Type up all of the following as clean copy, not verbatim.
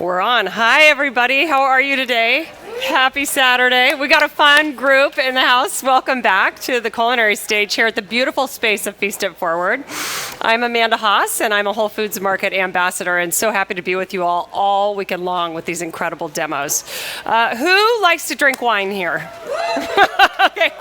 We're on. Hi, everybody. How are you today? Happy Saturday. We got a fun group in the house. Welcome back to the culinary stage here at the beautiful space of Feast It Forward. I'm Amanda Haas, and I'm a Whole Foods Market ambassador, and so happy to be with you all weekend long with these incredible demos. Who likes to drink wine here? Okay.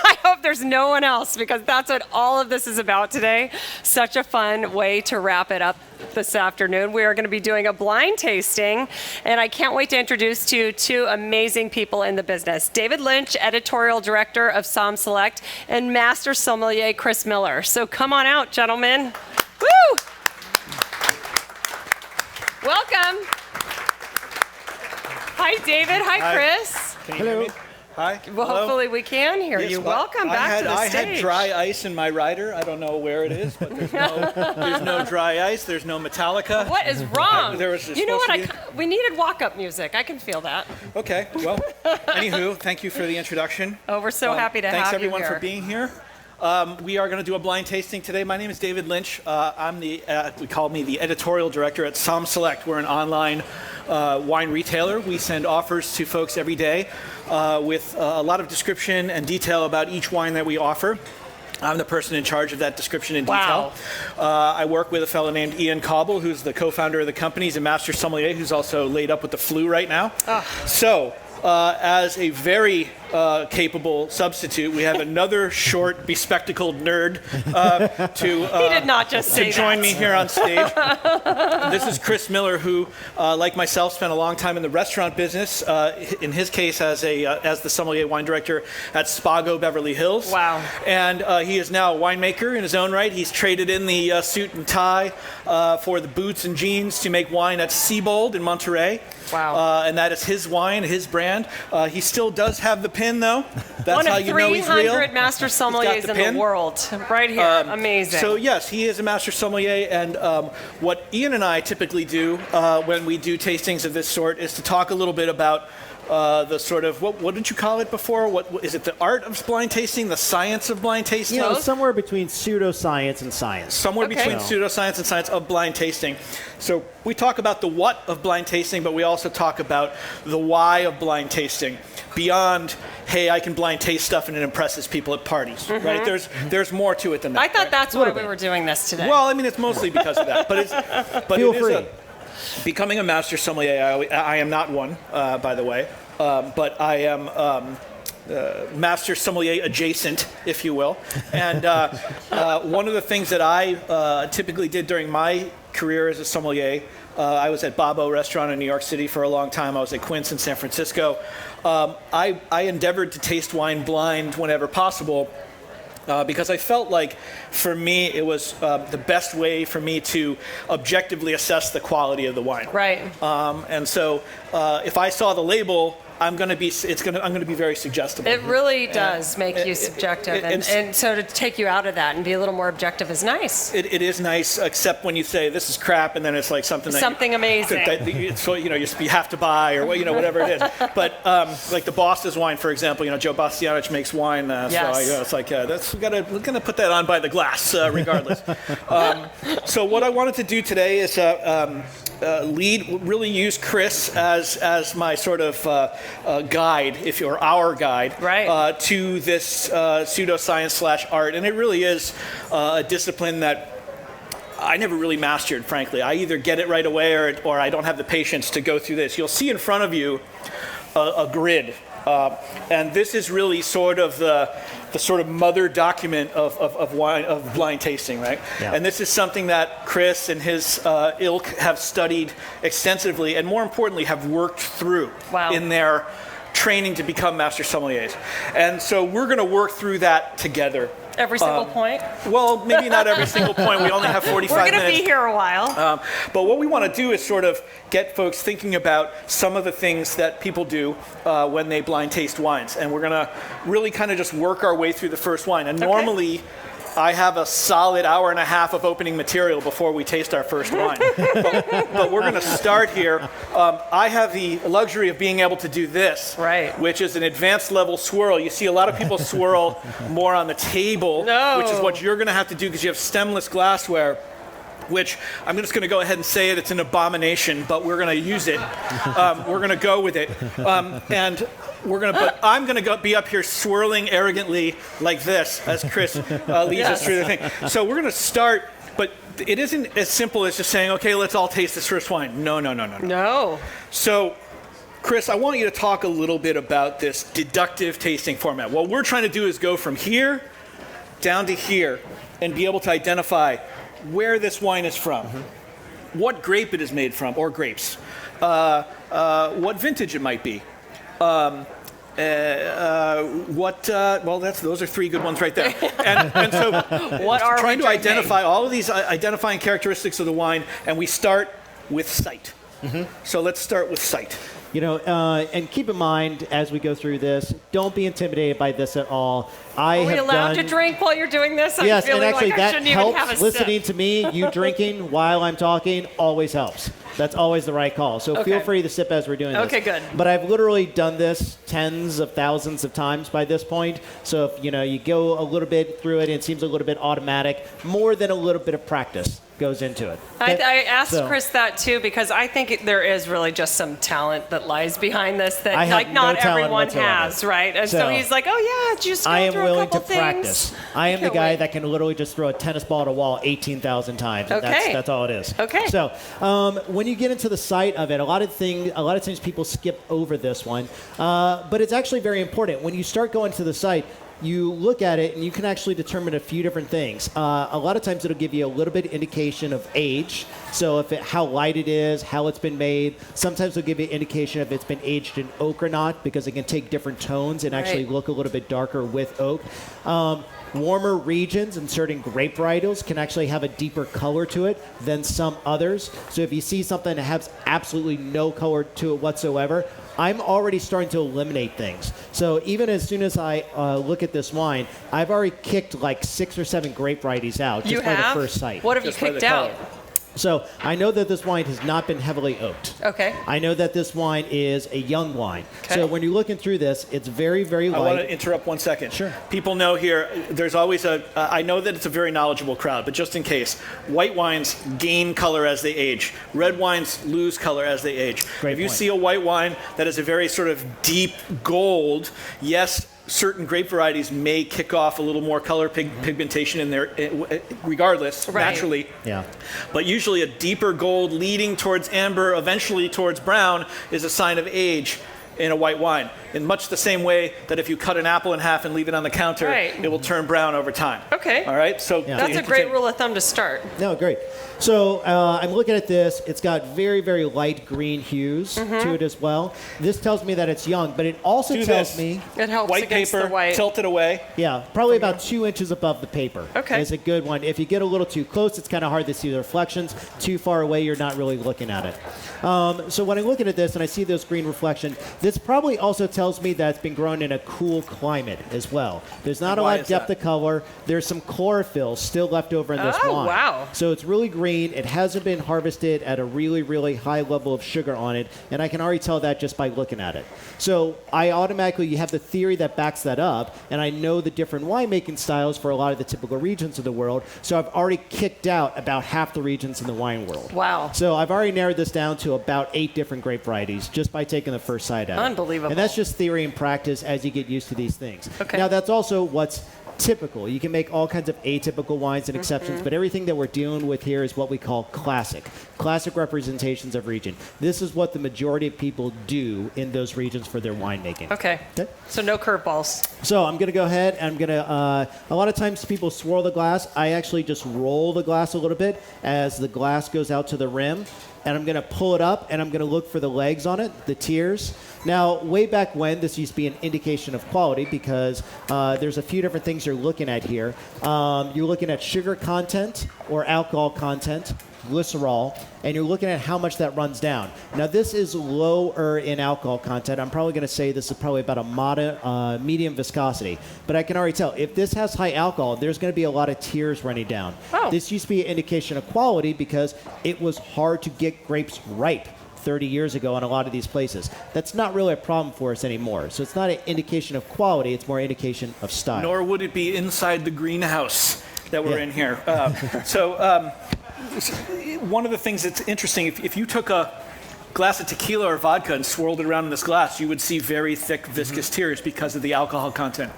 I hope there's no one else, because that's what all of this is about today. Such a fun way to wrap it up this afternoon. We are going to be doing a blind tasting, and I can't wait to introduce to you two amazing people in the business. David Lynch, editorial director of SommSelect, and Master Sommelier Chris Miller. So come on out, gentlemen. Woo! Welcome. Hi, David. Hi, Chris. Can you hear me? Hi. Well, hello. Hopefully we can hear you. Welcome back to the stage. I had dry ice in my rider. I don't know where it is, but there's no dry ice. There's no Metallica. What is wrong? You know what? We needed walk-up music. I can feel that. Okay. Well, anywho, thank you for the introduction. Oh, we're so happy to have you here. Thanks everyone for being here. We are going to do a blind tasting today. My name is David Lynch. I'm we call me the editorial director at SommSelect. We're an online wine retailer. We send offers to folks every day with a lot of description and detail about each wine that we offer. I'm the person in charge of that description and detail. Wow. I work with a fellow named Ian Cobble, who's the co-founder of the company. He's a master sommelier who's also laid up with the flu right now. So, as a very capable substitute, we have another short, bespectacled nerd he did not just say to join me here on stage. This is Chris Miller, who, like myself, spent a long time in the restaurant business. In his case, as the sommelier wine director at Spago Beverly Hills. Wow! And he is now a winemaker in his own right. He's traded in the suit and tie for the boots and jeans to make wine at Siebold in Monterey. Wow! And that is his wine, his brand. He still does have the pin, though. That's One how of you know he's real. 300 master sommeliers in the world, right here. Amazing. So yes, he is a master sommelier, and what Ian and I typically do when we do tastings of this sort is to talk a little bit about the sort of, what did you call it before? What is it, the art of blind tasting, the science of blind tasting? You know, somewhere between pseudoscience and science. Somewhere between pseudoscience and science of blind tasting. So we talk about the what of blind tasting, but we also talk about the why of blind tasting. Beyond, hey, I can blind taste stuff and it impresses people at parties, right? There's more to it than that. I thought that's why we were doing this today. Well, I mean, it's mostly because of that, but Feel free. Becoming a master sommelier, I am not one, by the way, but I am master sommelier adjacent, if you will. And one of the things that I typically did during my career as a sommelier, I was at Babbo Restaurant in New York City for a long time. I was at Quince in San Francisco. I endeavored to taste wine blind whenever possible. Because I felt like, for me, it was the best way for me to objectively assess the quality of the wine. Right. And so, if I saw the label, I'm going to be very suggestible. It really does make you subjective, and so to take you out of that and be a little more objective is nice. It is nice, except when you say this is crap, and then it's like something amazing. So you have to buy, or whatever it is. But like the Boston's wine, for example, Joe Bastianich makes wine, yes. So it's like we're gonna put that on by the glass, regardless. So what I wanted to do today is really use Chris as my sort of guide, our guide, right. To this pseudoscience / art, and it really is a discipline that I never really mastered, frankly. I either get it right away or I don't have the patience to go through this. You'll see in front of you a grid, and this is really sort of the sort of mother document of wine, of blind tasting, right? Yeah. And this is something that Chris and his ilk have studied extensively, and more importantly, have worked through in their training to become master sommeliers. And so we're going to work through that together. Every single point? Well, maybe not every single point. We only have 45 minutes. We're going to be here a while. But what we want to do is sort of get folks thinking about some of the things that people do when they blind taste wines. And we're going to really kind of just work our way through the first wine. And normally, I have a solid hour and a half of opening material before we taste our first wine. But we're going to start here. I have the luxury of being able to do this, which is an advanced level swirl. You see a lot of people swirl more on the table, which is what you're going to have to do because you have stemless glassware. which I'm just going to go ahead and say it. It's an abomination, but we're going to use it. We're going to go with it. And but I'm going to be up here swirling arrogantly like this as Chris leads us through the thing. So we're going to start, but it isn't as simple as just saying, okay, let's all taste this first wine. No. So, Chris, I want you to talk a little bit about this deductive tasting format. What we're trying to do is go from here down to here and be able to identify where this wine is from, what grape it is made from, or grapes, what vintage it might be. Those are three good ones right there. And so trying to identify all of these identifying characteristics of the wine, and we start with sight. So let's start with sight. And keep in mind as we go through this, don't be intimidated by this at all. Are we allowed to drink while you're doing this? Yes, I'm and actually like that helps. Listening to me, you drinking while I'm talking always helps. That's always the right call. So feel free to sip as we're doing this. Okay, good. But I've literally done this tens of thousands of times by this point. So if you go a little bit through it and it seems a little bit automatic, more than a little bit of practice goes into it. I asked Chris that too because I think there is really just some talent that lies behind this that not everyone has, right? And so he's like, oh yeah, just go through a couple things. Practice. I am the guy that can literally just throw a tennis ball at a wall 18,000 times. Okay. That's all it is. Okay. So when you get into the sight of it, a lot of times people skip over this one, but it's actually very important. When you start going to the sight, you look at it and you can actually determine a few different things. A lot of times it'll give you a little bit indication of age. So how light it is, how it's been made. Sometimes it'll give you an indication if it's been aged in oak or not, because it can take different tones and actually look a little bit darker with oak. Warmer regions and certain grape varietals can actually have a deeper color to it than some others. So if you see something that has absolutely no color to it whatsoever, I'm already starting to eliminate things. So even as soon as I look at this wine, I've already kicked like 6 or 7 grape varieties out just by the first sight. What have you kicked out? So I know that this wine has not been heavily oaked. Okay. I know that this wine is a young wine. Okay. So when you're looking through this, it's very, very light. I want to interrupt 1 second. Sure. People know here, there's always I know that it's a very knowledgeable crowd, but just in case, white wines gain color as they age. Red wines lose color as they age. Great if you point. see a white wine that is a very sort of deep gold, yes, certain grape varieties may kick off a little more color pigmentation in there, regardless, naturally. Yeah. But usually a deeper gold leading towards amber, eventually towards brown, is a sign of age in a white wine. In much the same way that if you cut an apple in half and leave it on the counter, it will turn brown over time. Okay. All right? So that's a great rule of thumb to start. No, great. So I'm looking at this. It's got very, very light green hues to it as well. This tells me that it's young, but it also tells me... It helps white against paper, the white. tilt it away. Yeah, probably about 2 inches above the paper. Okay. Is a good one. If you get a little too close, it's kind of hard to see the reflections. Too far away, you're not really looking at it. So when I'm looking at this and I see those green reflections, this probably also tells me that it's been grown in a cool climate as well. There's not a lot of depth of color. There's some chlorophyll still left over in this wine. Oh, wow. So it's really green. It hasn't been harvested at a really, really high level of sugar on it, and I can already tell that just by looking at it. So you have the theory that backs that up, and I know the different winemaking styles for a lot of the typical regions of the world, so I've already kicked out about half the regions in the wine world. Wow. So I've already narrowed this down to about 8 different grape varieties just by taking the first sight at it. Unbelievable. And that's just theory and practice as you get used to these things. Okay. Now, that's also what's typical. You can make all kinds of atypical wines and exceptions, but everything that we're dealing with here is what we call classic representations of region. This is what the majority of people do in those regions for their winemaking. Okay. So no curveballs. So I'm going to go ahead and I'm going to, a lot of times people swirl the glass. I actually just roll the glass a little bit as the glass goes out to the rim. And I'm going to pull it up, and I'm going to look for the legs on it, the tiers. Now, way back when, this used to be an indication of quality because there's a few different things you're looking at here. You're looking at sugar content or alcohol content, glycerol, and you're looking at how much that runs down. Now, this is lower in alcohol content. I'm probably going to say this is probably about a medium viscosity. But I can already tell, if this has high alcohol, there's going to be a lot of tears running down. Oh. This used to be an indication of quality because it was hard to get grapes ripe 30 years ago in a lot of these places. That's not really a problem for us anymore. So it's not an indication of quality, it's more an indication of style. Nor would it be inside the greenhouse that we're in here. one of the things that's interesting, if you took a glass of tequila or vodka and swirled it around in this glass, you would see very thick, viscous tears because of the alcohol content.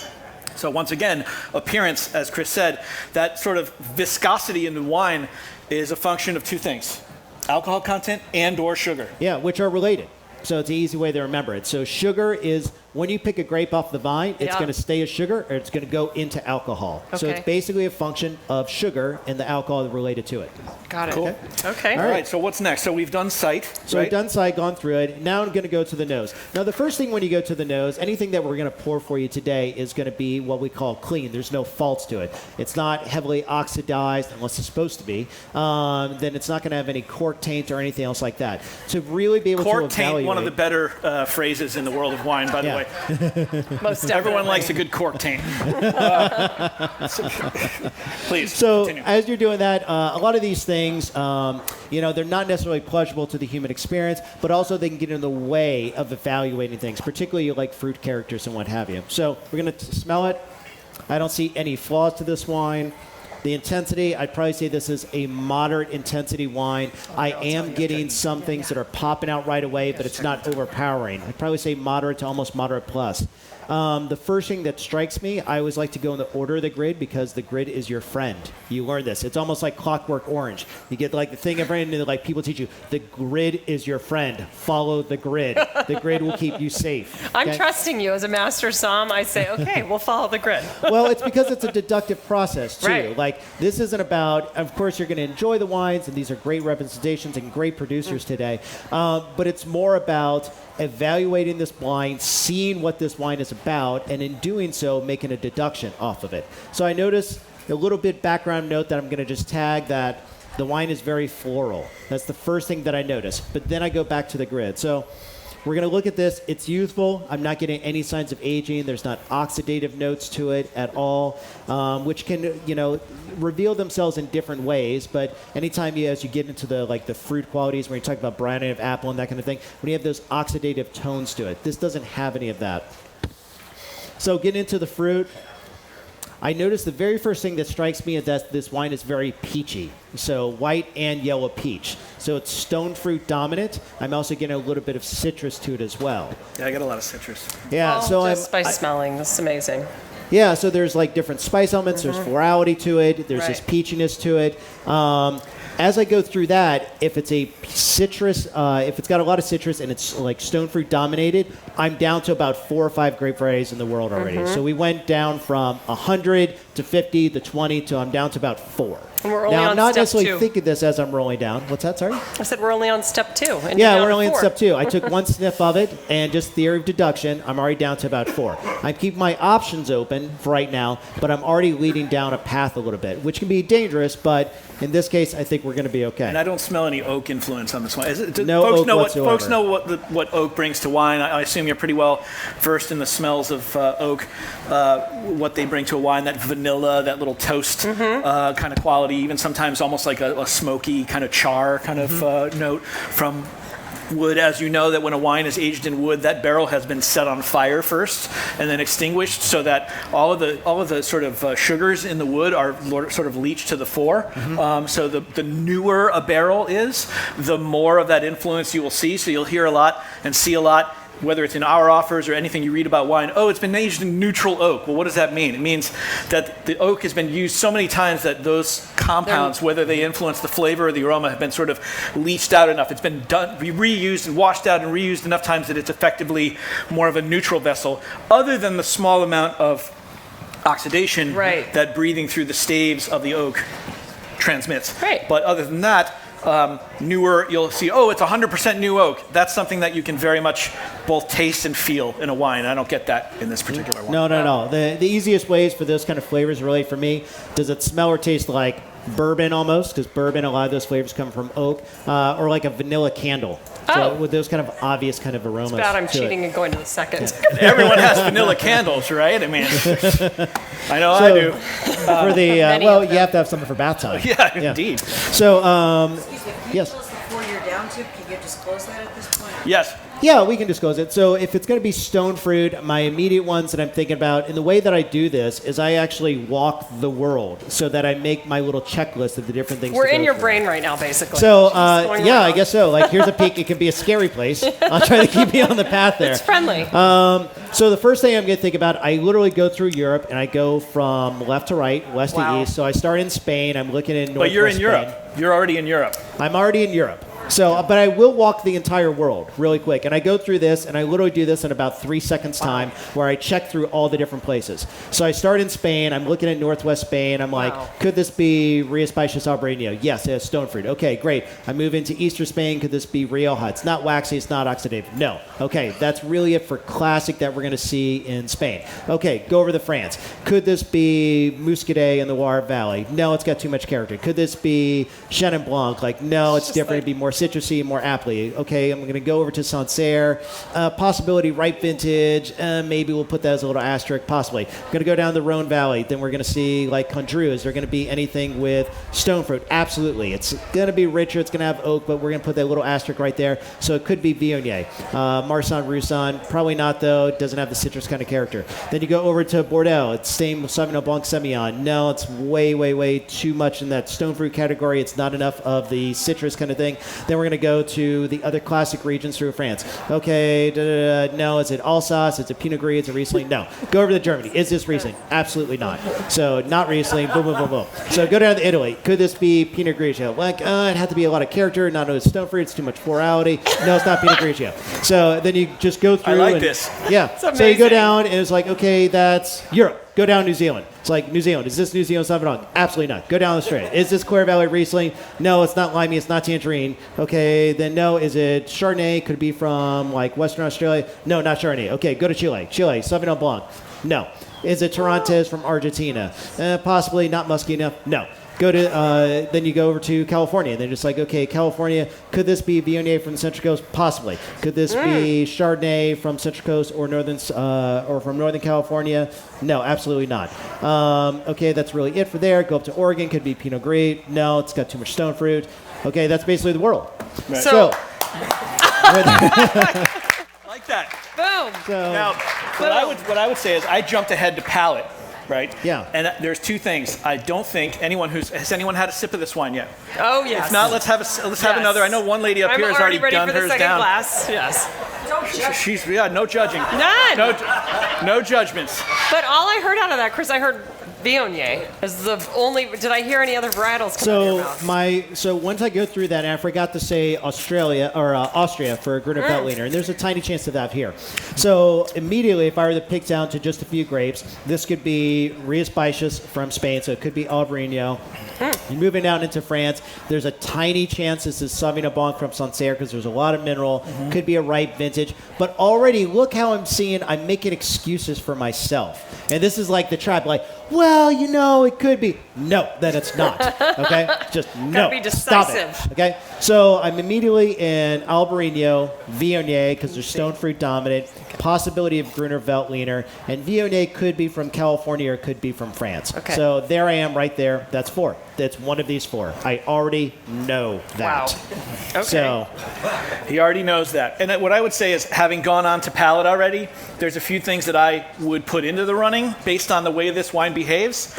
So once again, appearance, as Chris said, that sort of viscosity in the wine is a function of two things: alcohol content and or sugar. Yeah, which are related. So it's an easy way to remember it. So sugar is, when you pick a grape off the vine, it's going to stay as sugar or it's going to go into alcohol. Okay. So it's basically a function of sugar and the alcohol related to it. Got it. Cool. Okay. All right, so what's next? So we've done sight, So we've done sight, gone through it. Now I'm going to go to the nose. Now the first thing when you go to the nose, anything that we're going to pour for you today is going to be what we call clean. There's no faults to it. It's not heavily oxidized unless it's supposed to be. Then it's not going to have any cork taint or anything else like that. To really be able to cork evaluate. taint, one of the better phrases in the world of wine, by the way. Most definitely. Everyone likes a good cork taint. Please, So continue. as you're doing that, a lot of these things, they're not necessarily pleasurable to the human experience, but also they can get in the way of evaluating things, particularly like fruit characters and what have you. So we're going to smell it. I don't see any flaws to this wine. The intensity, I'd probably say this is a moderate intensity wine. I am getting some things that are popping out right away, but it's not overpowering. I'd probably say moderate to almost moderate plus. The first thing that strikes me, I always like to go in the order of the grid because the grid is your friend. You learn this. It's almost like Clockwork Orange. You get like the thing like people teach you, the grid is your friend. Follow the grid. The grid will keep you safe. I'm Okay? trusting you as a master som. I say, okay, we'll follow the grid. Well, it's because it's a deductive process, too. Right. Like, this isn't about, of course, you're going to enjoy the wines, and these are great representations and great producers today, but it's more about evaluating this wine, seeing what this wine is about, and in doing so, making a deduction off of it. So I notice a little bit background note that I'm going to just tag that the wine is very floral. That's the first thing that I notice. But then I go back to the grid. So we're going to look at this. It's youthful. I'm not getting any signs of aging. There's not oxidative notes to it at all, which can, reveal themselves in different ways. But anytime as you get into the fruit qualities, when you talk about browning of apple and that kind of thing, when you have those oxidative tones to it, this doesn't have any of that. So getting into the fruit, I noticed the very first thing that strikes me is that this wine is very peachy. So white and yellow peach. So it's stone fruit dominant. I'm also getting a little bit of citrus to it as well. Yeah, I got a lot of citrus. Yeah, so just by smelling, this is amazing. Yeah, so there's like different spice elements. There's florality to it. There's this Right. peachiness to it. As I go through that, if it's a citrus, if it's got a lot of citrus and it's like stone fruit dominated, I'm down to about 4 or 5 grape varieties in the world already. So we went down from 100 to 50 to 20 to I'm down to about 4. And we're only Now, I'm on not step necessarily 2. thinking this as I'm rolling down. What's that, sorry? I said we're only on step 2. And Yeah, you're down we're to only in 4. step 2. I took one sniff of it, and just theory of deduction, I'm already down to about 4. I'm keeping my options open for right now, but I'm already leading down a path a little bit, which can be dangerous, but in this case, I think we're going to be okay. And I don't smell any oak influence on this wine. No folks oak know whatsoever. Folks know what oak brings to wine. I assume you're pretty well versed in the smells of oak, what they bring to a wine, that vanilla, that little toast kind of quality, even sometimes almost like a smoky kind of char kind of note from wood. As you know, that when a wine is aged in wood, that barrel has been set on fire first and then extinguished, so that all of the sort of sugars in the wood are sort of leached to the fore. So the newer a barrel is, the more of that influence you will see. So you'll hear a lot and see a lot, whether it's in our offers or anything you read about wine. Oh, it's been aged in neutral oak. Well, what does that mean? It means that the oak has been used so many times that those compounds, whether they influence the flavor or the aroma, have been sort of leached out enough. It's been reused and washed out and reused enough times that it's effectively more of a neutral vessel, other than the small amount of oxidation that breathing through the staves of the oak transmits. Right. But other than that, newer, you'll see, oh, it's 100% new oak. That's something that you can very much both taste and feel in a wine. I don't get that in this particular one. No. The easiest ways for those kind of flavors, really, for me, does it smell or taste like bourbon almost? Because bourbon, a lot of those flavors come from oak, or like a vanilla candle. So with those kind of obvious kind of aromas. It's bad I'm to cheating it. and going to the second. Everyone has vanilla candles, right? I mean, I know I do. For the Many well, of you have to have something for bath time. Yeah, indeed. So Excuse me, can yes. you tell us before you're down want to? Can you disclose that at this point? Yes. Yeah, we can disclose it. So if it's going to be stone fruit, my immediate ones that I'm thinking about, and the way that I do this is I actually walk the world so that I make my little checklist of the different things. We're to go in your through. brain right now, basically. So Going yeah, around. I guess so. Like here's a peek. It can be a scary place. I'll try to keep you on the path there. It's friendly. So the first thing I'm going to think about, I literally go through Europe and I go from left to right, west Wow. to east. So I start in Spain. I'm looking in northwest But you're in Spain. Europe. You're already in Europe. I'm already in Europe. So, but I will walk the entire world really quick. And I go through this, and I literally do this in about 3 seconds time, where I check through all the different places. So I start in Spain. I'm looking at northwest Spain. I'm like, Wow. could this be Rías Baixas Albariño? Yes, it has stone fruit. Okay, great. I move into eastern Spain. Could this be Rioja? It's not waxy. It's not oxidative. No. Okay, that's really it for classic that we're going to see in Spain. Okay, go over to France. Could this be Muscadet in the Loire Valley? No, it's got too much character. Could this be Chenin Blanc? Like, no, it's different. It'd be more citrusy, more aptly. Okay, I'm going to go over to Sancerre. Possibility ripe vintage. Maybe we'll put that as a little asterisk. Possibly. I'm going to go down the Rhone Valley. Then we're going to see like Condrieu. Is there going to be anything with stone fruit? Absolutely. It's going to be richer. It's going to have oak, but we're going to put that little asterisk right there. So it could be Viognier. Marsanne Roussanne. Probably not though. It doesn't have the citrus kind of character. Then you go over to Bordeaux. It's same Sauvignon Blanc Semillon. No, it's way too much in that stone fruit category. It's not enough of the citrus kind of thing. Then we're going to go to the other classic regions through France. Okay, no, is it Alsace? Is it Pinot Gris? Is it Riesling? No. Go over to Germany. Is this Riesling? Absolutely not. So not Riesling. Boom, boom, boom, boom. So go down to Italy. Could this be Pinot Grigio? Like, it had to be a lot of character, not no stone fruit. It's too much florality. No, it's not Pinot Grigio. So then you just go through. I like and, this. Yeah. So you go down and it's like, okay, that's Europe. Go down New Zealand. It's like New Zealand. Is this New Zealand Sauvignon? Absolutely not. Go down the straight. Is this Clare Valley Riesling? No, it's not limey. It's not tangerine. Okay, then no. Is it Chardonnay? Could it be from like Western Australia? No, not Chardonnay. Okay, go to Chile. Chile, Sauvignon Blanc. No. Is it Torrontés from Argentina? Possibly not musky enough. No. Go to then you go over to California. And they're just like, okay, California. Could this be Viognier from the Central Coast? Possibly. Could this be Chardonnay from Central Coast or from Northern California? No, absolutely not. Okay, that's really it for there. Go up to Oregon. Could be Pinot Gris. No, it's got too much stone fruit. Okay, that's basically the world. Right. So- Like that. Boom. So Now, what I would say is I jumped ahead to palate, right? Yeah. And there's two things. I don't think has anyone had a sip of this wine yet? Oh, yes. If not, let's have another. I know one lady up here has already ready done for the hers second down. glass. Yes. She's no judging. None. No judgments. But all I heard out of that, Chris, I heard Viognier is the only. Did I hear any other varietals come out of your mouth? So once I go through that, and I forgot to say Australia or Austria for a Gruner Veltliner, and there's a tiny chance of that here. So immediately, if I were to pick down to just a few grapes, this could be Rías Baixas from Spain, so it could be Albariño. You're moving down into France. There's a tiny chance this is Sauvignon Blanc from Sancerre because there's a lot of mineral. Could be a ripe vintage. But already, look how I'm making excuses for myself. And this is like the trap, like, well, it could be. No, then it's not. Okay? Just no. be Stop decisive. it. Okay? So I'm immediately in Albariño, Viognier, because they're stone fruit dominant, possibility of Gruner Veltliner, and Viognier could be from California or could be from France. Okay. So there I am right there. That's 4. That's one of these 4. I already know that. Wow. Okay. So He already knows that. And what I would say is, having gone on to palate already, there's a few things that I would put into the running based on the way this wine behaves.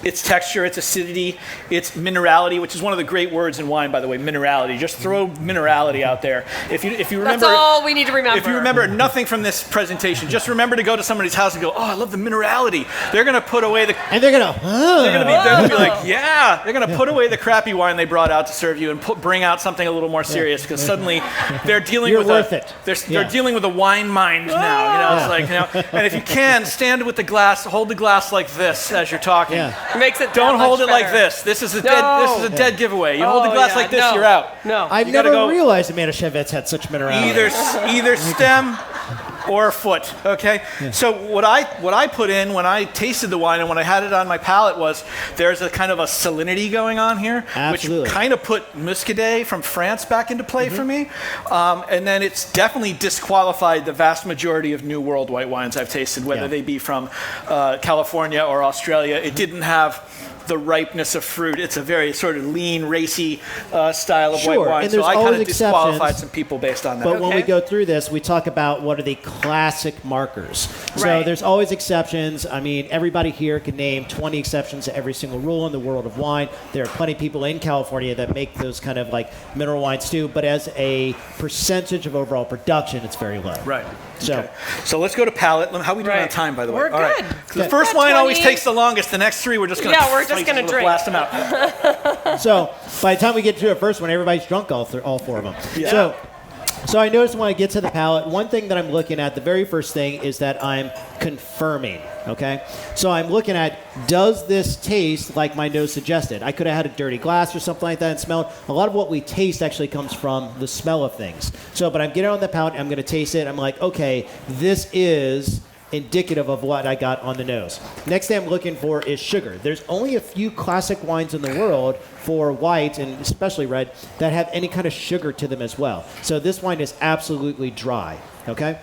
Its texture, its acidity, its minerality, which is one of the great words in wine, by the way, minerality. Just throw minerality out there. If you remember, That's all we need to remember. if you remember nothing from this presentation, just remember to go to somebody's house and go, oh, I love the minerality. They're going to put away the... and they're gonna. They're gonna be like, yeah. They're gonna put away the crappy wine they brought out to serve you and bring out something a little more serious because suddenly they're dealing You're with worth it. They're dealing with a wine mind now. It's like and if you can stand with the glass, hold the glass like this as you're talking. Yeah. It makes it Don't that hold much it like better. this. This is a dead giveaway. You hold the Oh, glass yeah, like this, no. you're out. No. I've You gotta never go- realized Amanda Chevette's had such minerality. Either stem or foot. Okay. So what I put in when I tasted the wine and when I had it on my palate was there's a kind of a salinity going on here, Absolutely. which kind of put Muscadet from France back into play for me. And then it's definitely disqualified the vast majority of New World white wines I've tasted, whether they be from California or Australia. It didn't have the ripeness of fruit. It's a very sort of lean, racy style of white Sure, wine. and So there's I kind always of disqualified exceptions. some people based on that. But when we Okay. go through this, we talk about what are the classic markers. So Right. there's always exceptions. I mean, everybody here can name 20 exceptions to every single rule in the world of wine. There are plenty of people in California that make those kind of like mineral wines too, but as a percentage of overall production, it's very low. Right. So- Okay. So let's go to palate. How are we doing Right. on time, by the way? We're All right. good. 'Cause the Okay. first Got wine always 20. takes the longest. The next three, we're just going to Yeah, we're just gonna drink. blast them out. So by the time we get to the first one, everybody's drunk, all four of them. Yeah. So I noticed when I get to the palate, one thing that I'm looking at, the very first thing is that I'm confirming, okay? So I'm looking at, does this taste like my nose suggested? I could have had a dirty glass or something like that and smelled. A lot of what we taste actually comes from the smell of things. So, but I'm getting on the palate, I'm going to taste it. I'm like, okay, this is indicative of what I got on the nose. Next thing I'm looking for is sugar. There's only a few classic wines in the world for white and especially red that have any kind of sugar to them as well. So this wine is absolutely dry, okay?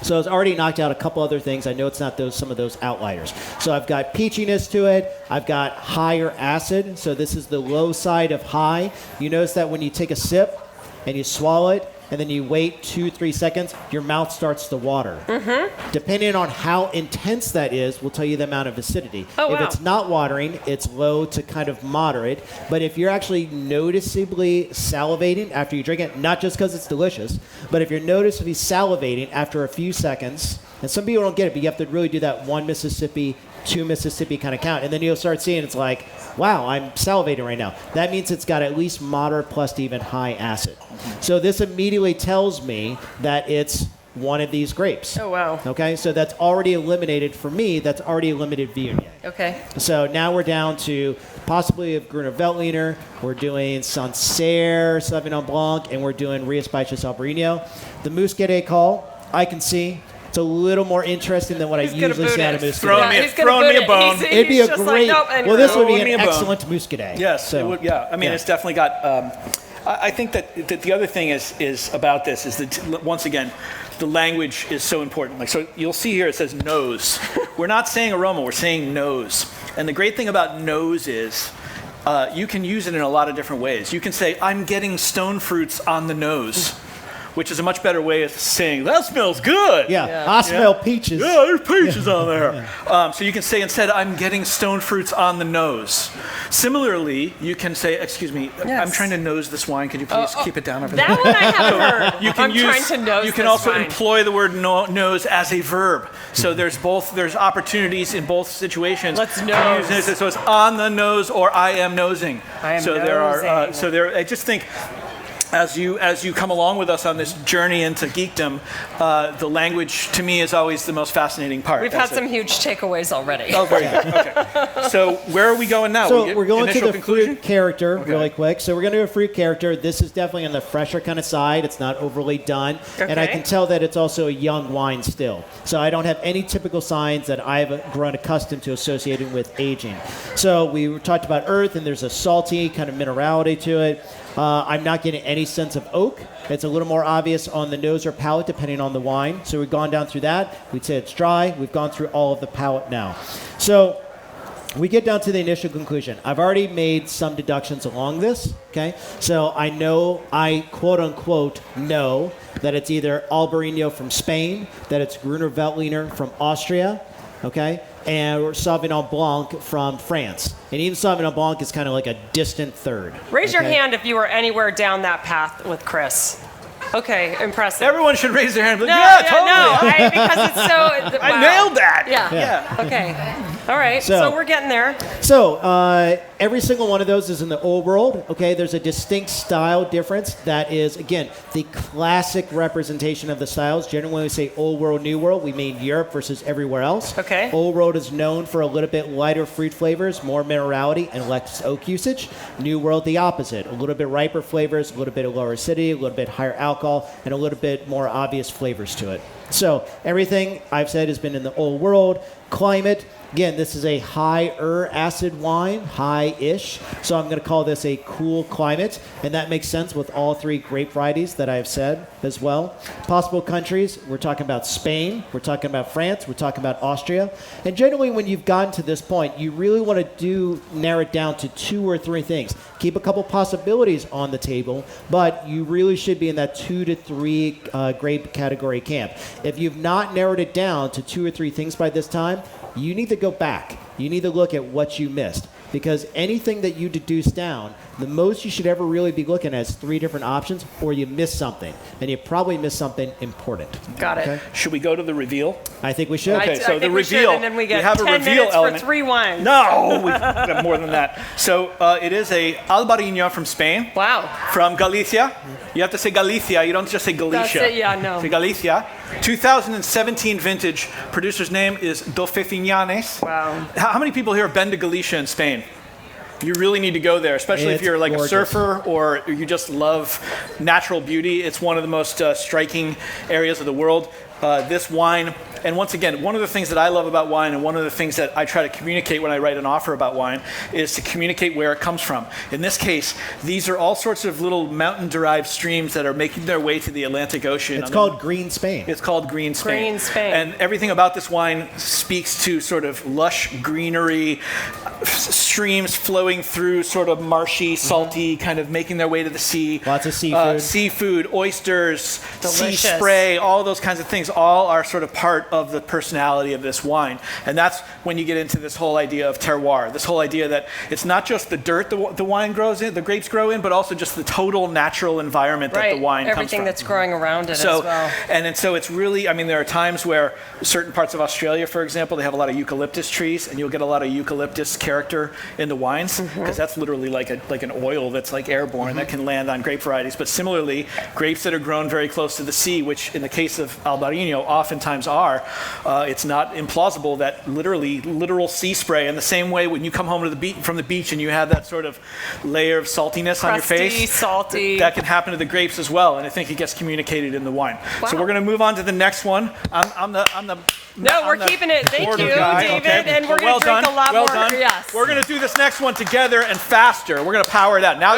So it's already knocked out a couple other things. I know it's not some of those outliers. So I've got peachiness to it. I've got higher acid. So this is the low side of high. You notice that when you take a sip and you swallow it, and then you wait 2-3 seconds, your mouth starts to water. Mm-hmm. Depending on how intense that is, will tell you the amount of acidity. Oh, if wow. it's not watering, it's low to kind of moderate. But if you're actually noticeably salivating after you drink it, not just because it's delicious, but if you're noticeably salivating after a few seconds, and some people don't get it, but you have to really do that 1 Mississippi, 2 Mississippi kind of count. And then you'll start seeing it's like, wow, I'm salivating right now. That means it's got at least moderate plus to even high acid. So this immediately tells me that it's one of these grapes. Oh, wow. Okay, so that's already eliminated for me. That's already eliminated Viognier. Okay. So now we're down to possibly a Gruner Veltliner. We're doing Sancerre, Sauvignon Blanc, and we're doing Rio Spicious Albarino. The Muscadet call, I can see. It's a little more interesting than what I He's gonna usually boot say out it. of Muscadet. Throwing me- he's gonna throwing me boot a it. bone. It'd be a just great. Like, nope, and well, this would be Throw me an a bone. excellent Muscadet. Yes, So, it would, yeah. I mean, yeah. it's definitely got. I think that the other thing is about this is that once again, the language is so important. Like, so you'll see here it says nose. We're not saying aroma. We're saying nose. And the great thing about nose is you can use it in a lot of different ways. You can say, "I'm getting stone fruits on the nose," which is a much better way of saying, "That smells good." Yeah, I smell peaches. Yeah, there's peaches on there. So you can say instead, "I'm getting stone fruits on the nose." Similarly, you can say, "Excuse me, Yes. I'm trying to nose this wine. Could you please keep it down over there?" That one I haven't heard. You can I'm trying to nose You can this also wine. employ the word nose as a verb. So there's opportunities in both situations. Let's to nose. use it. So it's on the nose or I am nosing. I am so there are. nosing. I just think. As you come along with us on this journey into geekdom, the language to me is always the most fascinating part. We've had some huge takeaways already. Oh, very good. Okay. So where are we going now? So we're going to Initial the conclusion? fruit character really quick. So we're going to do a fruit character. This is definitely on the fresher kind of side. It's not overly done. And I Okay. can tell that it's also a young wine still. So I don't have any typical signs that I've grown accustomed to associating with aging. So we talked about earth, and there's a salty kind of minerality to it. I'm not getting any sense of oak. It's a little more obvious on the nose or palate depending on the wine. So we've gone down through that. We'd say it's dry. We've gone through all of the palate now. So we get down to the initial conclusion. I've already made some deductions along this, okay? So I quote unquote know that it's either Albarino from Spain, that it's Gruner Veltliner from Austria, okay? And Sauvignon Blanc from France. And even Sauvignon Blanc is kind of like a distant third. Raise your okay? hand if you were anywhere down that path with Chris. Okay, impressive. Everyone should raise their hand. Like, no, yeah, totally. no, because it's so. I wow. nailed that. Yeah. Okay. All right. So- So we're getting there. So every single one of those is in the old world. Okay, there's a distinct style difference that is, again, the classic representation of the styles. Generally, when we say old world, new world, we mean Europe versus everywhere else. Okay. Old world is known for a little bit lighter fruit flavors, more minerality, and less oak usage. New world, the opposite. A little bit riper flavors, a little bit of lower acidity, a little bit higher alcohol, and a little bit more obvious flavors to it. So everything I've said has been in the old world. Climate, again, this is a higher acid wine, high-ish. So I'm going to call this a cool climate. And that makes sense with all 3 grape varieties that I've said as well. Possible countries, we're talking about Spain, we're talking about France, we're talking about Austria. And generally when you've gotten to this point, you really want to narrow it down to 2 or 3 things. Keep a couple possibilities on the table, but you really should be in that 2 to 3 grape category camp. If you've not narrowed it down to 2 or 3 things by this time, you need to go back. You need to look at what you missed. Because anything that you deduce down, the most you should ever really be looking at is 3 different options, or you miss something. And you probably missed something important. Got it. Okay? Should we go to the reveal? I think we should. Okay, so I the think we should, reveal. and then we get have 10 a reveal minutes element. for 3 wines. No, we have more than that. So it is a Albarino from Spain. Wow. From Galicia. You have to say Galicia. You don't just say Galicia. That's it, yeah, no. Say Galicia. 2017 vintage. Producer's name is Dofefiñanes. Wow. How many people here have been to Galicia in Spain? You really need to go there, especially if It's you're like gorgeous. a surfer or you just love natural beauty. It's one of the most striking areas of the world. This wine, and once again, one of the things that I love about wine and one of the things that I try to communicate when I write an offer about wine is to communicate where it comes from. In this case, these are all sorts of little mountain-derived streams that are making their way to the Atlantic Ocean. It's called Green Spain. It's called Green Spain. Green Spain. And everything about this wine speaks to sort of lush greenery, streams flowing through sort of marshy, salty, kind of making their way to the sea. Lots of seafood. Seafood, oysters, sea Delicious. spray, all those kinds of things all are sort of part of the personality of this wine. And that's when you get into this whole idea of terroir, this whole idea that it's not just the dirt the wine grows in, the grapes grow in, but also just the total natural environment that the wine comes Everything from. that's growing around it So, as well. and so it's really, I mean, there are times where certain parts of Australia, for example, they have a lot of eucalyptus trees, and you'll get a lot of eucalyptus character in the wines, because that's literally like an oil that's like airborne that can land on grape varieties. But similarly, grapes that are grown very close to the sea, which in the case of Albarino oftentimes are, it's not implausible that literal sea spray, in the same way when you come home from the beach and you have that sort of layer of saltiness on your Crusty, face, salty. that can happen to the grapes as well, and I think it gets communicated in the wine. Wow. So we're going to move on to the next one. We're keeping it. Thank you, guy. David. And we're going to drink a lot well more. Done. Yes. We're going to do this next one together and faster. We're going to power it out. Now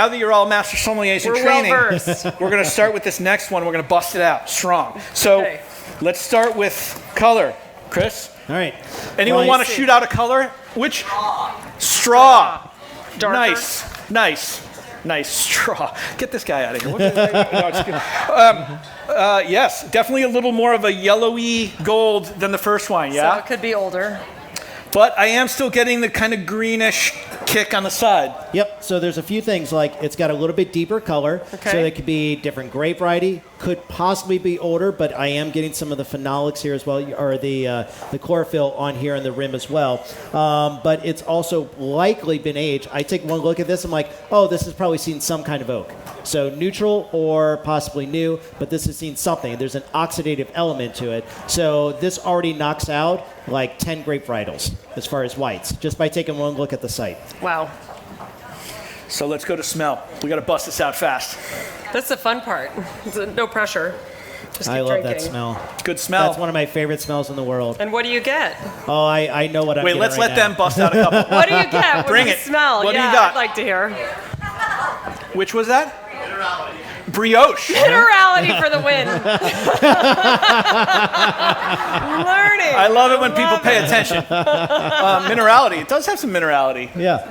that you're all master sommeliers in We're training, well-versed. we're going to start with this next one. We're going to bust it out strong. So Okay. let's start with color. Chris, All right. anyone Well, want to shoot out a color? Which? Straw. Darker. Nice straw. Get this guy out of here. No, just kidding. Yes, definitely a little more of a yellowy gold than the first wine, So yeah? it could be older. But I am still getting the kind of greenish kick on the side. Yep. So there's a few things, like it's got a little bit deeper color. Okay. So it could be different grape variety. Could possibly be older, but I am getting some of the phenolics here as well, or the chlorophyll on here in the rim as well. But it's also likely been aged. I take one look at this, I'm like, oh, this has probably seen some kind of oak. So neutral or possibly new, but this has seen something. There's an oxidative element to it. So this already knocks out like 10 grape varietals as far as whites, just by taking one look at the site. Wow. So let's go to smell. We got to bust this out fast. That's the fun part. No pressure. Just keep I love drinking. that smell. Good smell. That's one of my favorite smells in the world. And what do you get? Oh, I know what I'm Wait, getting let's right let now. them bust out a couple. What do you get? What Bring do you it. smell? What do you Yeah, got? I'd like to hear. Which was that? Brioche. Minerality for the win. Learning. I love it when people Love pay it. attention. Minerality. It does have some minerality. Yeah.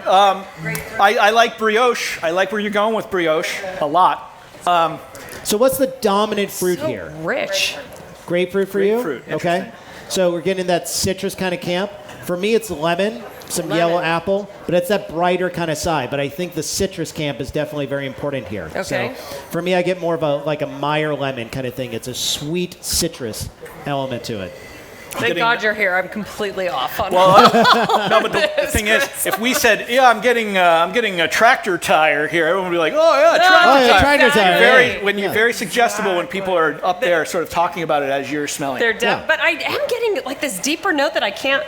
I like brioche. I like where you're going with brioche a lot. So what's the dominant fruit So here? rich. Grapefruit for Grapefruit, you? Okay. interesting. So we're getting that citrus kind of camp. For me, it's lemon, some yellow apple, but it's that brighter kind of side. But I think the citrus camp is definitely very important here. Okay. So for me, I get more of a Meyer lemon kind of thing. It's a sweet citrus element to it. Thank God you're here. I'm completely off on Well, no, but the thing is, if we said, "Yeah, I'm getting a tractor tire here," everyone would be like, "Oh yeah, tractor Oh, yeah, tire." tractor tire. You're very suggestible when people are up there, sort of talking about it as you're smelling. They're Yeah. But I am getting like this deeper note that I can't.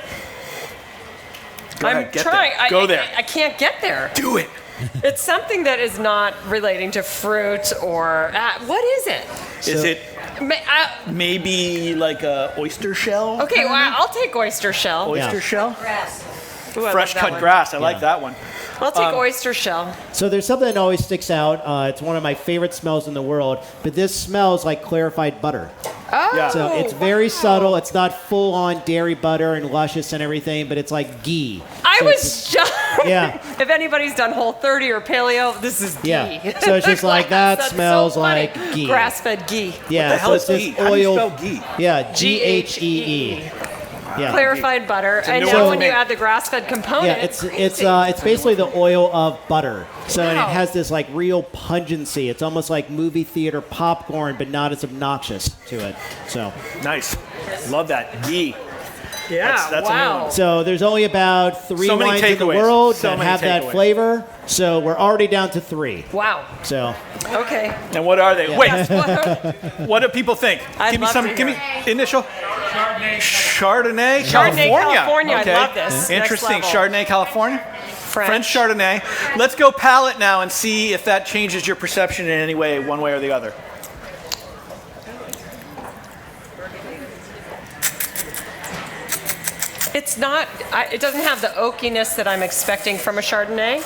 Go ahead, I'm get trying. there. Go there. I can't get there. Do it. It's something that is not relating to fruit or what is it? Is it Maybe like a oyster shell. Okay, well, I'll take oyster shell. Oyster shell. Grass. Ooh, I Fresh love that cut one. grass. I like that one. I'll take oyster shell. So there's something that always sticks out. It's one of my favorite smells in the world, but this smells like clarified butter. Oh, Yeah. So it's very subtle. It's not full-on dairy butter and luscious and everything, but it's like ghee. I So was just. Yeah. If anybody's done Whole30 or Paleo, this is ghee. Yeah. So it's just like that That's smells so funny. like ghee. Grass-fed ghee. Yeah. The hell so is it's this ghee? How do you oil. spell ghee? Yeah. Ghee. Ghee. Yeah. Clarified butter, and new now one when to you me. add the grass-fed component, Yeah, it's basically the oil of butter. So and it Wow. has this like real pungency. It's almost like movie theater popcorn, but not as obnoxious to it. So Nice. Love that. Ghee. yeah, that's a new wow. one. so there's only about 3 So many wines in the takeaways. world So that many have that takeaways. flavor. So we're already down to 3. Wow. So Okay. And what are they? Yeah. Wait, What- what do people think? I'd give me love some. to Give me hear initial. Chardonnay, Chardonnay, California. California. Okay. I love this. Next Interesting. level. Chardonnay, California. French Chardonnay. Let's go palate now and see if that changes your perception in any way, one way or the other. It's not. It doesn't have the oakiness that I'm expecting from a Chardonnay.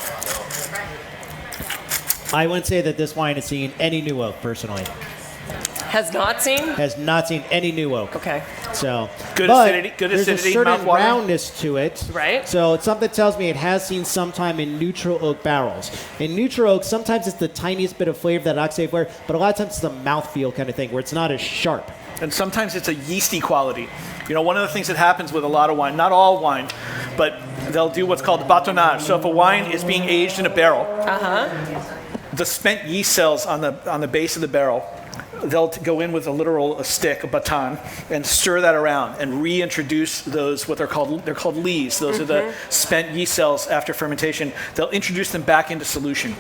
I wouldn't say that this wine has seen any new oak personally. Has not seen. Has not seen any new oak. Okay. So Good but acidity, good there's acidity, a certain mouth-watering. roundness to it. Right. So it's something that tells me it has seen sometime in neutral oak barrels. In neutral oak, sometimes it's the tiniest bit of flavor, that oxidate flavor, but a lot of times it's the mouthfeel kind of thing where it's not as sharp. And sometimes it's a yeasty quality. You know, one of the things that happens with a lot of wine, not all wine, but they'll do what's called batonnage. So if a wine is being aged in a barrel, the spent yeast cells on the base of the barrel, they'll go in with a literal stick, a baton, and stir that around and reintroduce those, they're called lees. Those are the spent yeast cells after fermentation. They'll introduce them back into solution.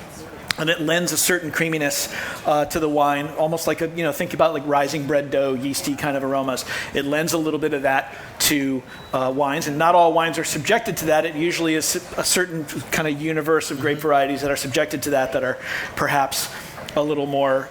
And it lends a certain creaminess to the wine, almost like think about like rising bread dough, yeasty kind of aromas. It lends a little bit of that to wines, and not all wines are subjected to that. It usually is a certain kind of universe of grape varieties that are subjected to that are perhaps a little more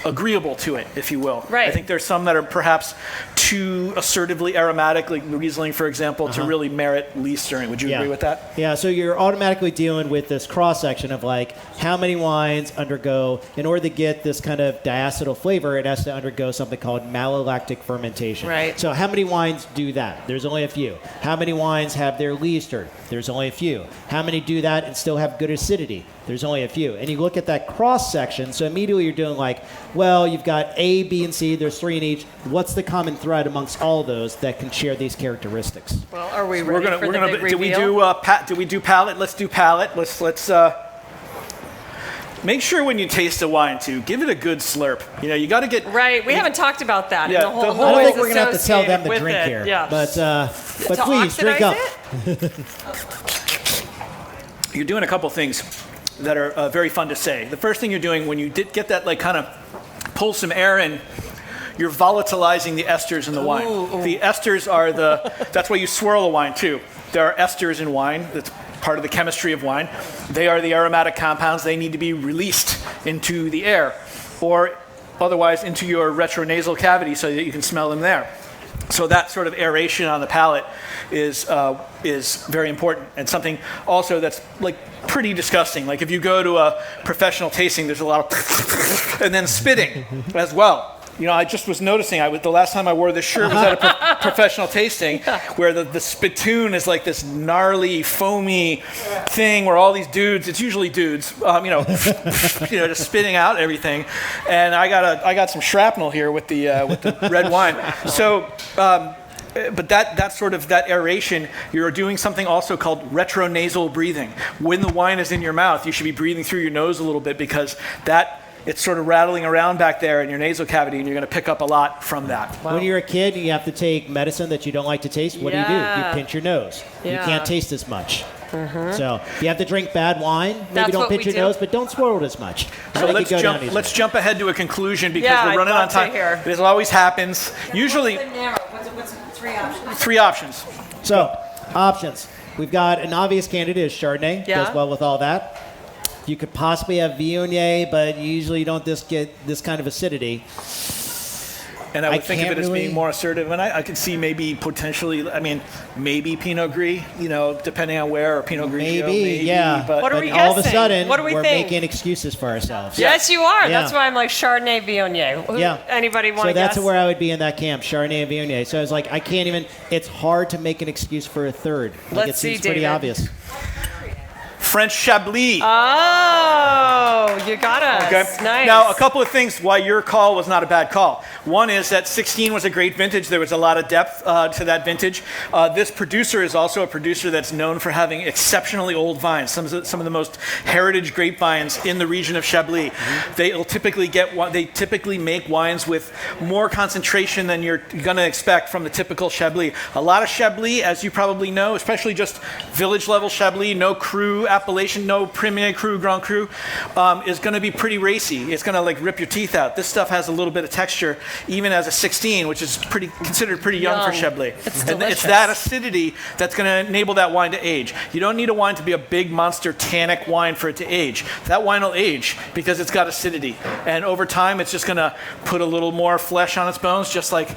agreeable to it, if you will. Right. I think there's some that are perhaps too assertively aromatic, like Riesling, for example, to really merit lees stirring. Would you agree with that? Yeah, so you're automatically dealing with this cross-section of like how many wines undergo, in order to get this kind of diacetyl flavor, it has to undergo something called malolactic fermentation. Right. So how many wines do that? There's only a few. How many wines have their lees stirred? There's only a few. How many do that and still have good acidity? There's only a few. And you look at that cross-section, so immediately you're doing like, well, you've got A, B, and C, there's 3 in each. What's the common thread amongst all of those that can share these characteristics? Well, are we ready for the big do we reveal? do we do palate? Let's do palate. Let's make sure when you taste a wine too, give it a good slurp. You know, you got to get Right. We haven't talked about that. Yeah, and the the whole whole- I don't noise think we're going to have to tell them associated to with drink it. here. Yeah. But To please, drink up. oxidize it? You're doing a couple things that are very fun to say. The first thing you're doing when you get that like kind of pull some air in, you're volatilizing the esters in the wine. The esters are that's why you swirl a wine too. There are esters in wine. That's part of the chemistry of wine. They are the aromatic compounds. They need to be released into the air or otherwise into your retronasal cavity so that you can smell them there. So that sort of aeration on the palate is very important, and something also that's like pretty disgusting. Like if you go to a professional tasting, there's a lot of and then spitting as well. You know, I just was noticing. The last time I wore this shirt was at a professional tasting, where the spittoon is like this gnarly, foamy thing where all these dudes. It's usually dudes, just spitting out everything. And I got some shrapnel here with the red wine. So. But that sort of that aeration, you're doing something also called retronasal breathing. When the wine is in your mouth, you should be breathing through your nose a little bit because it's sort of rattling around back there in your nasal cavity, and you're going to pick up a lot from that. When you're a kid and you have to take medicine that you don't like to taste, what do? Yeah. You pinch your nose. You Yeah. can't taste as much. So if you have to drink bad wine, maybe That's don't what pinch we your do. nose, but don't swirl it as much. So Make it go down easier. let's jump ahead to a conclusion because Yeah, we're I'd running on love to time. hear. This always happens. Usually, Narrow. What's 3 options? 3 options. So, options. We've got an obvious candidate is Chardonnay. Yeah. Goes well with all that. You could possibly have Viognier, but you usually don't get this kind of acidity. And I would think of can't it as really- being more assertive. And I could see maybe potentially, maybe Pinot Gris, depending on where, or Pinot Grigio, maybe. Yeah. But What are we all of a guessing? sudden, What do we we're think? making excuses for ourselves. Yes, you are. Yeah. That's why I'm like Chardonnay Viognier. Yeah. Anybody want to So guess? that's where I would be in that camp, Chardonnay and Viognier. So I was like, I can't even. It's hard to make an excuse for a third. Like, Let's it seems see, pretty David. obvious. French Chablis. Oh, you got us. Okay. Nice. Now, a couple of things why your call was not a bad call. One is that 16 was a great vintage. There was a lot of depth to that vintage. This producer is also a producer that's known for having exceptionally old vines. Some of the most heritage grapevines in the region of Chablis. They typically make wines with more concentration than you're going to expect from the typical Chablis. A lot of Chablis, as you probably know, especially just village level Chablis, no cru appellation, no Premier Cru, Grand Cru, is going to be pretty racy. It's going to like rip your teeth out. This stuff has a little bit of texture, even as a 16, which is considered pretty young for Chablis. It's And delicious. it's that acidity that's going to enable that wine to age. You don't need a wine to be a big monster tannic wine for it to age. That wine will age because it's got acidity. And over time, it's just going to put a little more flesh on its bones, just like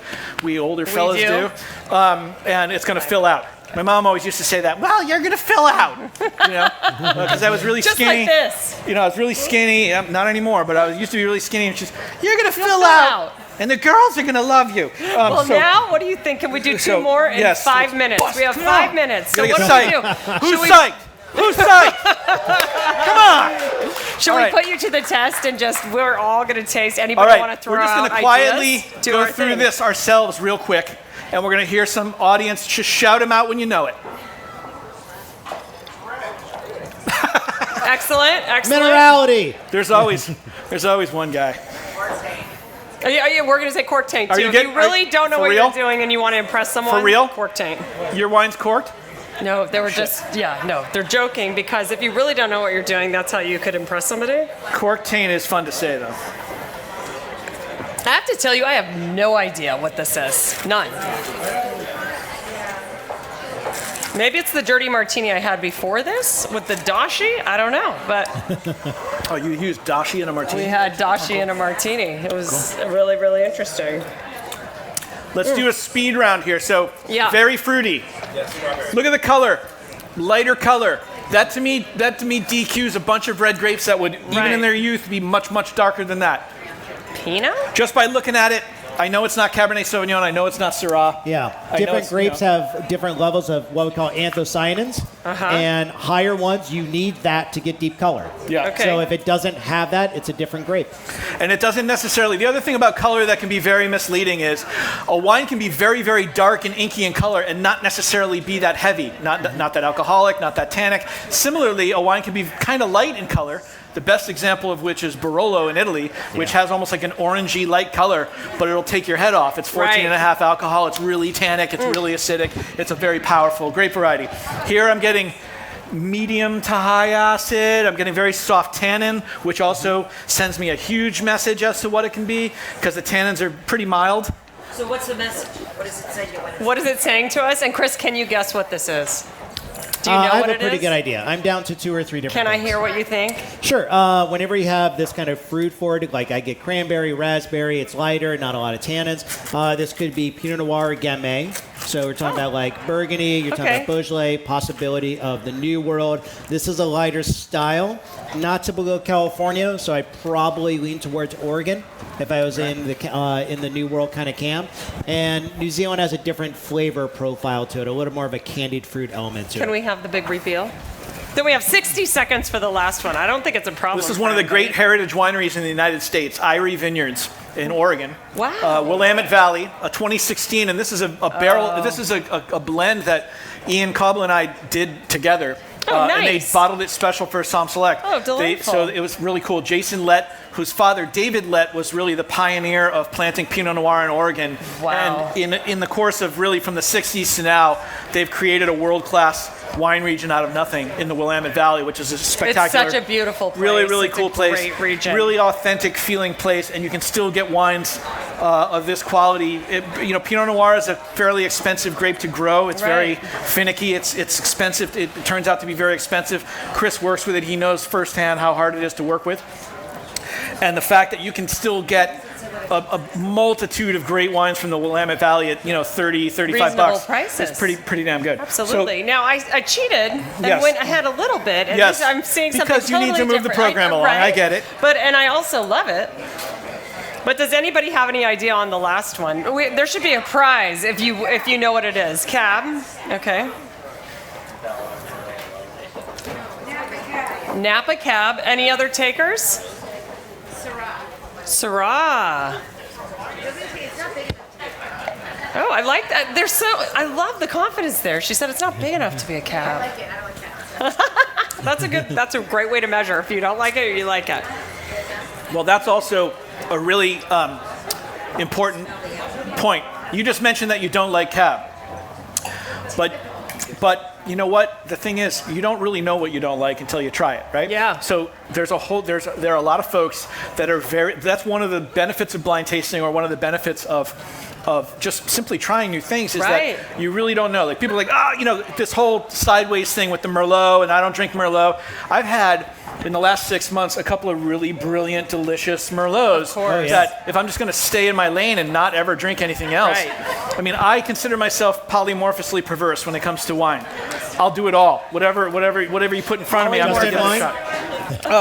we older fellas do. And it's going to fill out. My mom always used to say that, well, you're going to fill out, because I was really Just skinny. like this. I was really skinny, not anymore, but I used to be really skinny, and she's, you're going to fill fill out, out. and the girls are going to love you. Well, now, what do you think? Can we do two so, more in yes, 5 minutes? bust. We have Come 5 on. minutes. So Gotta what get do we do? psyched. Who's psyched? Who's psyched? Come on. Should All we right. put you to the test and we're all going to taste? All Anybody want right, to throw we're just out going to quietly ideas? Do go our through thing. this ourselves real quick, and we're going to hear some audience just shout them out when you know it. Excellent. Minerality. There's always one guy. We're going to say cork taint, Are too. you If getting- you really don't know for what real? you're doing and you want to impress someone, For real? cork taint. Your wine's corked? No, they were they're joking, because if you really don't know what you're doing, that's how you could impress somebody. Cork taint is fun to say, though. I have to tell you, I have no idea what this is. None. Maybe it's the dirty martini I had before this with the dashi. I don't know, but Oh, you used dashi in a martini? we had dashi in a martini. It was really, really interesting. Let's do a speed round here. So, Yeah. very fruity. Look at the color. Lighter color. That to me DQs a bunch of red grapes that would, even Right. in their youth, be much, much darker than that. Pinot? Just by looking at it, I know it's not Cabernet Sauvignon. I know it's not Syrah. Yeah, I know different it's, grapes have different levels of what we call anthocyanins, and higher ones, you need that to get deep color. Yeah. Okay. So if it doesn't have that, it's a different grape. And it doesn't necessarily. The other thing about color that can be very misleading is a wine can be very, very dark and inky in color and not necessarily be that heavy, not that alcoholic, not that tannic. Similarly, a wine can be kind of light in color. The best example of which is Barolo in Italy, which has almost like an orangey light color, but it'll take your head off. It's 14.5 alcohol. It's really tannic. It's really acidic. It's a very powerful grape variety. Here I'm getting medium to high acid. I'm getting very soft tannin, which also sends me a huge message as to what it can be, because the tannins are pretty mild. So what's the message? What does it say to you? What is it saying to us? And Chris, can you guess what this is? Do you know I have what a it pretty is? good idea. I'm down to 2 or 3 different Can I things. hear what you think? Sure. Whenever you have this kind of fruit forward, like I get cranberry, raspberry, it's lighter, not a lot of tannins. This could be Pinot Noir or Gamay. So we're talking about like Burgundy, you're talking Okay. about Beaujolais, possibility of the New World. This is a lighter style, not typical California, so I probably lean towards Oregon if I was in the New World kind of camp. And New Zealand has a different flavor profile to it, a little more of a candied fruit element to it. Can we have the big reveal? Then we have 60 seconds for the last one. I don't think it's a problem. This is for one of the anybody. great heritage wineries in the United States, Irie Vineyards in Oregon. Wow. Willamette Valley, a 2016, and this is a barrel. This is a blend that Ian Cobble and I did together. Oh, And they nice. bottled it special for SommSelect. Oh, delightful. So it was really cool. Jason Lett, whose father David Lett was really the pioneer of planting Pinot Noir in Oregon. Wow. And in the course of really from the 60s to now, they've created a world-class wine region out of nothing in the Willamette Valley, which is a spectacular. It's such a beautiful place. Really, really It's cool a place. Great region. Really authentic feeling place, and you can still get wines of this quality. Pinot Noir is a fairly expensive grape to grow. It's very Right. finicky. It's expensive. It turns out to be very expensive. Chris works with it. He knows firsthand how hard it is to work with. and the fact that you can still get a multitude of great wines from the Willamette Valley at 30, 35 Reasonable bucks prices. is pretty damn good. Absolutely. So, now I cheated and Yes. went ahead a little bit, and Yes, I'm seeing something because you need totally to move the different. program along. I get it. And I also love it. But does anybody have any idea on the last one? There should be a prize if you know what it is. Cab. Okay. Napa Cab. Any other takers? Syrah. Oh, I like that. I love the confidence there. She said it's not big enough to be a cab. I like it. I don't like cab. That's a great way to measure if you don't like it or you like it. well, that's also a really important point. You just mentioned that you don't like cab, but you know what? The thing is, you don't really know what you don't like until you try it, right? Yeah. So there are a lot of folks that are that's one of the benefits of blind tasting, or one of the benefits of just simply trying new things, is Right. that you really don't know. Like, people are like, this whole sideways thing with the Merlot, and I don't drink Merlot. I've had, in the last 6 months, a couple of really brilliant, delicious Merlots course. that if I'm just going to stay in my lane and not ever drink anything else. Right. I mean, I consider myself polymorphously perverse when it comes to wine. I'll do it all. Whatever you put in front of me, I'm going to Just give in it a wine? shot.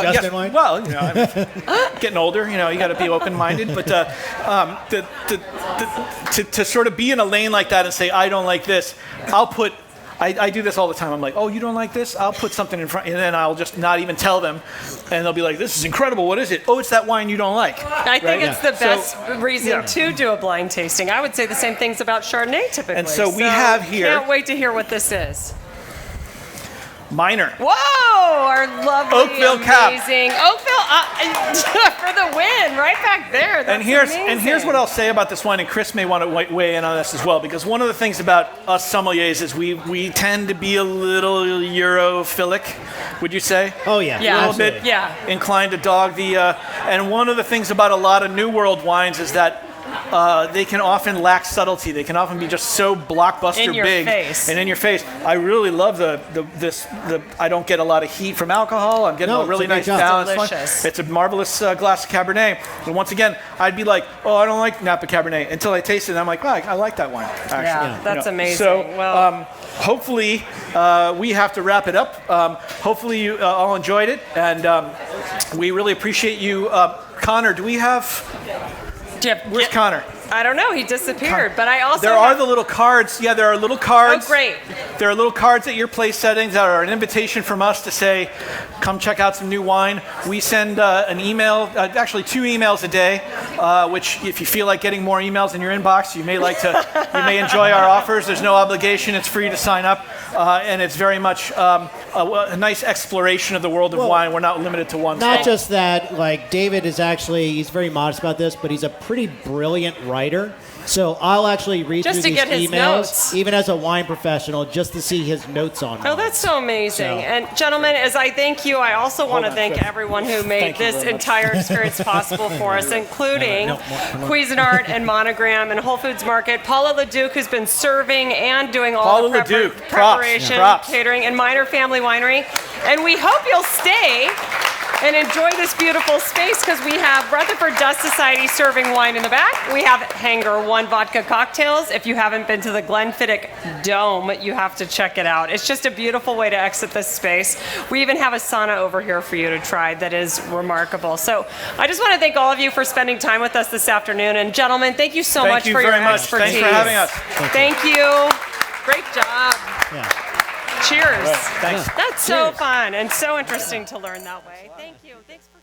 Just Yes, in wine? well, I'm getting older. You got to be open-minded. But to sort of be in a lane like that and say, I don't like this, I do this all the time. I'm like, oh, you don't like this? I'll put something in front, and then I'll just not even tell them, and they'll be like, this is incredible. What is it? Oh, it's that wine you don't like. I think it's the best So, reason yeah. to do a blind tasting. I would say the same things about Chardonnay typically. And so we have here- Can't wait to hear what this is. Minor. Whoa, our lovely, Oakville Cab. amazing Oakville for the win, right back there. That's And here's what amazing. I'll say about this wine, and Chris may want to weigh in on this as well, because one of the things about us sommeliers is we tend to be a little Europhilic, would you say? Oh, yeah. Yeah. A little Absolutely. bit Yeah. inclined to dog the, and one of the things about a lot of New World wines is that they can often lack subtlety. They can often be just so blockbuster In your big face. and in your face. I really love the I don't get a lot of heat from alcohol. I'm getting No, a really it's a great nice job. balanced one. Delicious. It's a marvelous glass of Cabernet. And once again, I'd be like, oh, I don't like Napa Cabernet until I taste it. And I'm like, oh, I like that wine. Actually, Yeah, that's amazing. So, Well- hopefully, we have to wrap it up. Hopefully, you all enjoyed it, and we really appreciate you, Connor. Do we have? Where's Connor? I don't know. He disappeared, but I also There are the little cards. Yeah, there are little cards. Oh, great. There are little cards at your place settings that are an invitation from us to say, come check out some new wine. We send an email, actually 2 emails a day, which if you feel like getting more emails in your inbox, you may enjoy our offers. There's no obligation. It's free to sign up. And it's very much a nice exploration of the world of wine. We're not limited to one Not spot. just that, like, David is actually, he's very modest about this, but he's a pretty brilliant writer. So I'll actually read Just through to these get his emails, notes. even as a wine professional, just to see his notes on Oh, them. that's so amazing. So- And gentlemen, as I thank you, I also want to on, thank Chris. everyone who made Thank you this very much. entire experience possible for us, including Cuisinart and Monogram and Whole Foods Market, Paula LeDuc, who's been serving and doing all Paula the LeDuc, props, preparation, props. catering, and Minor Family Winery. And we hope you'll stay and enjoy this beautiful space, because we have Rutherford Dust Society serving wine in the back. We have Hanger 1 vodka cocktails. If you haven't been to the Glenfiddich Dome, you have to check it out. It's just a beautiful way to exit this space. We even have a sauna over here for you to try that is remarkable. So I just want to thank all of you for spending time with us this afternoon. And gentlemen, thank you so Thank much you for your very much. expertise. Thanks for having us. Thank you. Great job. Yeah. Cheers. Thanks. That's so fun and so interesting to learn that way. Thank you. Thanks for